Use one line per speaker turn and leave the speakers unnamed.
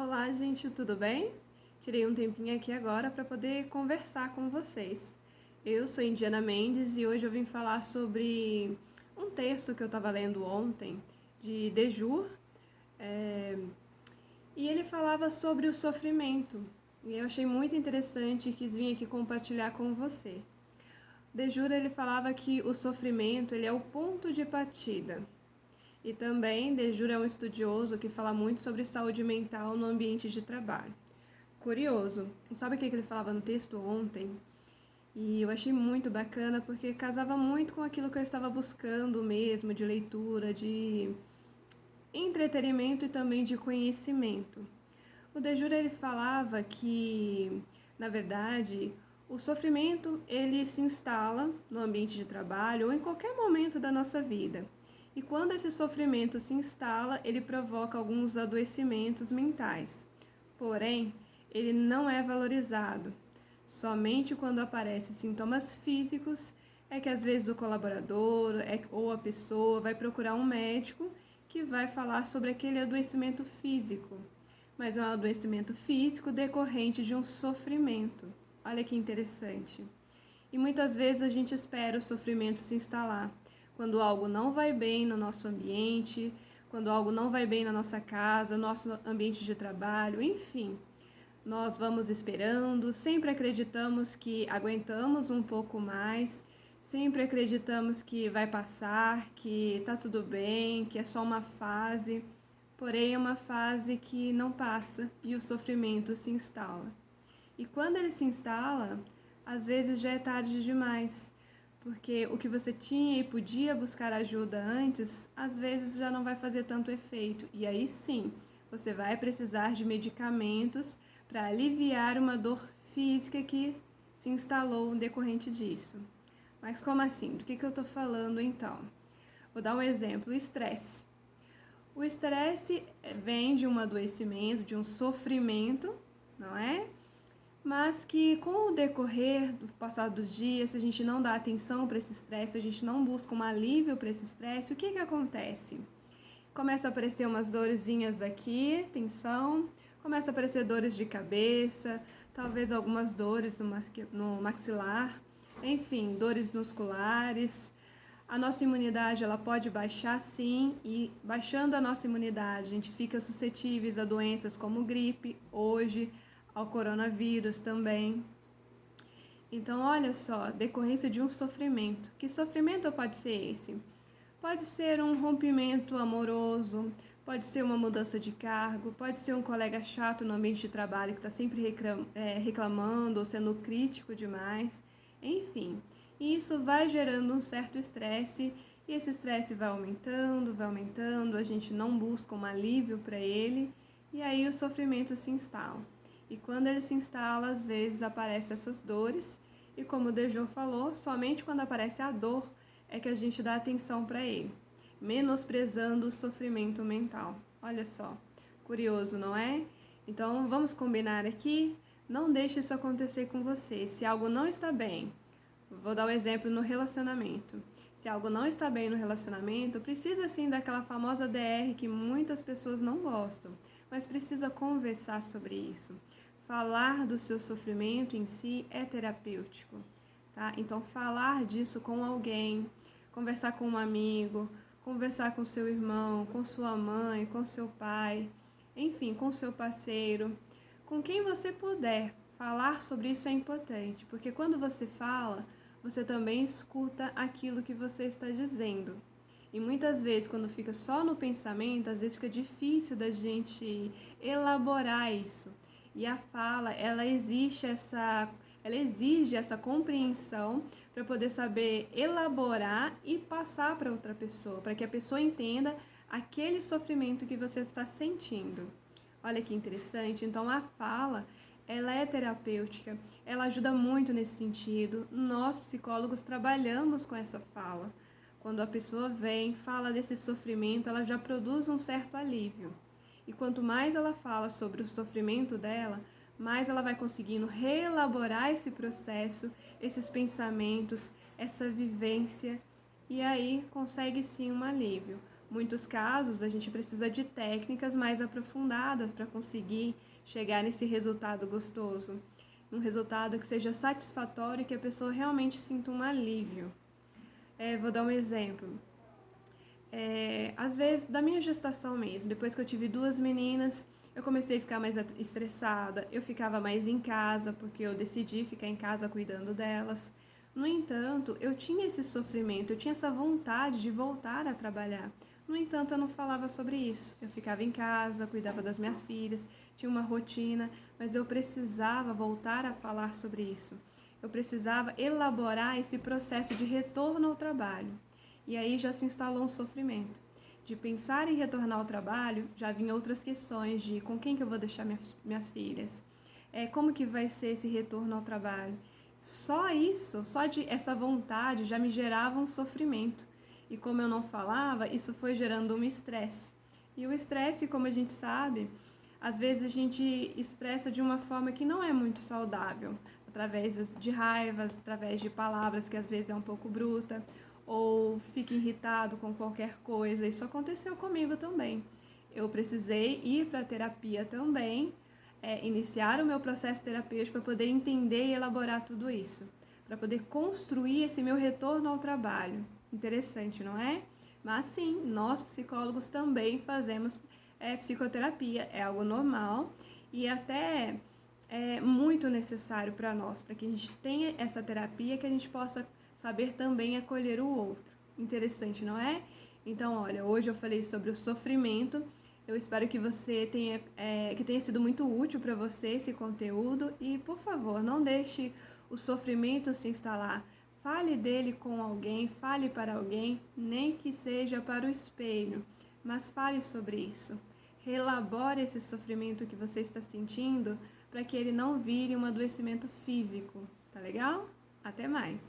Olá, gente, tudo bem? Tirei um tempinho aqui agora para poder conversar com vocês. Eu sou Indiana Mendes e hoje eu vim falar sobre um texto que eu estava lendo ontem, de Dejur, e ele falava sobre o sofrimento. E eu achei muito interessante e quis vir aqui compartilhar com você. Dejur, ele falava que o sofrimento ele é o ponto de partida. E também Dejur é um estudioso que fala muito sobre saúde mental no ambiente de trabalho. Curioso, sabe o que ele falava no texto ontem? E eu achei muito bacana porque casava muito com aquilo que eu estava buscando mesmo, de leitura, de entretenimento e também de conhecimento. O Dejur ele falava que, na verdade, o sofrimento ele se instala no ambiente de trabalho ou em qualquer momento da nossa vida. E quando esse sofrimento se instala, ele provoca alguns adoecimentos mentais. Porém, ele não é valorizado. Somente quando aparecem sintomas físicos é que às vezes o colaborador ou a pessoa vai procurar um médico que vai falar sobre aquele adoecimento físico. Mas é um adoecimento físico decorrente de um sofrimento. Olha que interessante. E muitas vezes a gente espera o sofrimento se instalar. Quando algo não vai bem no nosso ambiente, quando algo não vai bem na nossa casa, no nosso ambiente de trabalho, enfim. Nós vamos esperando, sempre acreditamos que aguentamos um pouco mais, sempre acreditamos que vai passar, que tá tudo bem, que é só uma fase. Porém, é uma fase que não passa e o sofrimento se instala. E quando ele se instala, às vezes já é tarde demais, porque o que você tinha e podia buscar ajuda antes, às vezes já não vai fazer tanto efeito. E aí sim, você vai precisar de medicamentos para aliviar uma dor física que se instalou decorrente disso. Mas como assim? Do que eu estou falando então? Vou dar um exemplo: o estresse. O estresse vem de um adoecimento, de um sofrimento, não é? Mas que com o decorrer do passar dos dias, se a gente não dá atenção para esse estresse, se a gente não busca um alívio para esse estresse, o que acontece? Começa a aparecer umas dorzinhas aqui, tensão, começa a aparecer dores de cabeça, talvez algumas dores no maxilar, enfim, dores musculares. A nossa imunidade ela pode baixar sim, e baixando a nossa imunidade, a gente fica suscetíveis a doenças como gripe, hoje, ao coronavírus também. Então, olha só, decorrência de um sofrimento. Que sofrimento pode ser esse? Pode ser um rompimento amoroso, pode ser uma mudança de cargo, pode ser um colega chato no ambiente de trabalho que está sempre reclamando ou sendo crítico demais, enfim. Isso vai gerando um certo estresse e esse estresse vai aumentando, a gente não busca um alívio para ele e aí o sofrimento se instala. E quando ele se instala, às vezes aparecem essas dores e como o Dejô falou, somente quando aparece a dor é que a gente dá atenção para ele, menosprezando o sofrimento mental. Olha só, curioso, não é? Então vamos combinar aqui, não deixe isso acontecer com você. Se algo não está bem, vou dar um exemplo no relacionamento. Se algo não está bem no relacionamento, precisa sim daquela famosa DR que muitas pessoas não gostam, mas precisa conversar sobre isso. Falar do seu sofrimento em si é terapêutico, tá? Então falar disso com alguém, conversar com um amigo, conversar com seu irmão, com sua mãe, com seu pai, enfim, com seu parceiro, com quem você puder. Falar sobre isso é importante, porque quando você fala, você também escuta aquilo que você está dizendo. E muitas vezes, quando fica só no pensamento, às vezes fica difícil da gente elaborar isso. E a fala, ela exige essa compreensão para poder saber elaborar e passar para outra pessoa, para que a pessoa entenda aquele sofrimento que você está sentindo. Olha que interessante. Então a fala, ela é terapêutica, ela ajuda muito nesse sentido. Nós psicólogos trabalhamos com essa fala. Quando a pessoa vem, fala desse sofrimento, ela já produz um certo alívio. E quanto mais ela fala sobre o sofrimento dela, mais ela vai conseguindo reelaborar esse processo, esses pensamentos, essa vivência, e aí consegue sim um alívio. muitos casos, a gente precisa de técnicas mais aprofundadas para conseguir chegar nesse resultado gostoso. Um resultado que seja satisfatório e que a pessoa realmente sinta um alívio. Vou dar um exemplo. Às vezes, da minha gestação mesmo, depois que eu tive 2 meninas, eu comecei a ficar mais estressada, eu ficava mais em casa, porque eu decidi ficar em casa cuidando delas. No entanto, eu tinha esse sofrimento, eu tinha essa vontade de voltar a trabalhar. No entanto, eu não falava sobre isso. Eu ficava em casa, cuidava das minhas filhas, tinha uma rotina, mas eu precisava voltar a falar sobre isso. Eu precisava elaborar esse processo de retorno ao trabalho. E aí já se instalou um sofrimento. De pensar em retornar ao trabalho, já vinha outras questões de com quem que eu vou deixar minhas filhas, como que vai ser esse retorno ao trabalho. Só isso, só de essa vontade já me gerava um sofrimento. E como eu não falava, isso foi gerando um estresse. E o estresse, como a gente sabe, às vezes a gente expressa de uma forma que não é muito saudável, através de raivas, através de palavras que às vezes é um pouco bruta, ou fica irritado com qualquer coisa. Isso aconteceu comigo também. Eu precisei ir para a terapia também, iniciar o meu processo terapêutico para poder entender e elaborar tudo isso, para poder construir esse meu retorno ao trabalho. Interessante, não é? Mas sim, nós psicólogos também fazemos psicoterapia, é algo normal e até é muito necessário para nós, para que a gente tenha essa terapia, que a gente possa saber também acolher o outro. Interessante, não é? Então, olha, hoje eu falei sobre o sofrimento. Eu espero que você que tenha sido muito útil para você esse conteúdo e, por favor, não deixe o sofrimento se instalar. Fale dele com alguém, fale para alguém, nem que seja para o espelho, mas fale sobre isso. Relabore esse sofrimento que você está sentindo para que ele não vire um adoecimento físico, tá legal? Até mais!